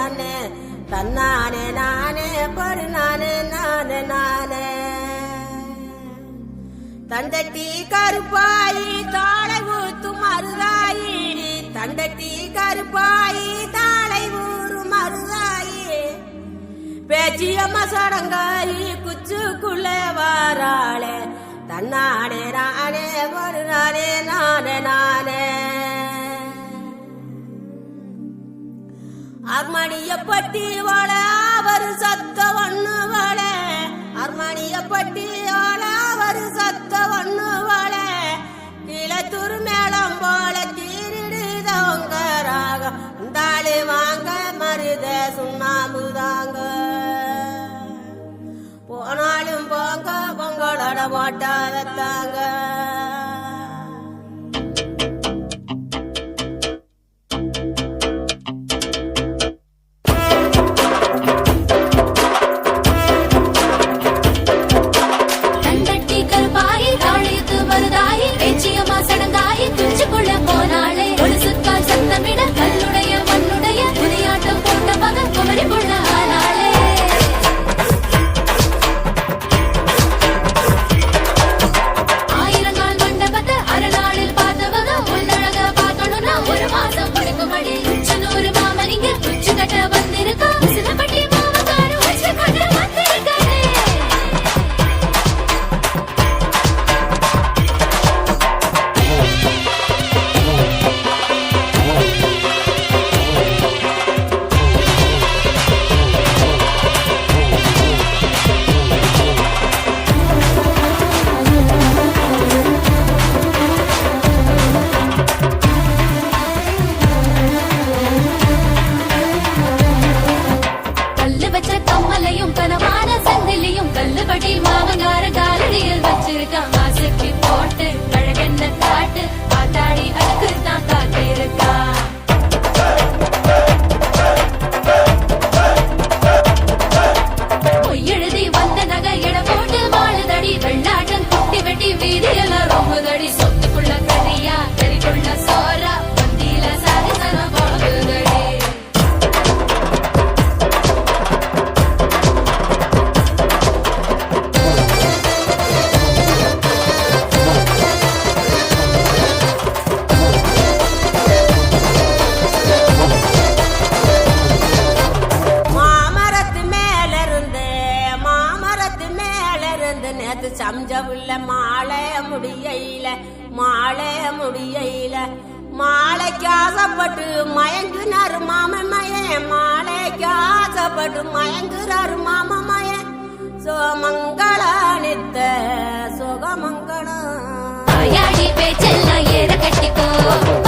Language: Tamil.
நானே தன்னானே நானே படு நானே நானே நானே தண்டட்டி கருப்பாயி தாளை ஊத்து மருதாயி தண்டட்டி கருப்பாயி தாளை ஊறு மருதாயி பேச்சியம்மா சடங்காயி குச்சுக்குள்ளே வாராளே தன்னானே நானே ஒரு நானே நானே நானே அர்மணிய பட்டி வாழ அவர் சத்த ஒண்ணு வாழ அர்மணிய பட்டி வாழ அவர் சத்த ஒண்ணு வாழ கிளத்தூர் மேளம் போல தீரிடுதவங்க ராகம் உண்டாளி வாங்க மருத சுண்ணாம்புதாங்க போனாலும் போங்க பொங்கலோட போட்டாதத்தாங்க நேத்து சம்ஜவுள்ள மாலைய முடியல மாலைக்கு ஆசைப்பட்டு மயங்குனாரு மாமன் மாலைக்கு ஆசைப்பட்டு மயங்குறாரு மாமன் சோமங்கள நித்த சுகமங்களம் பேச்செல்லாம் ஏற கட்டிக்கோ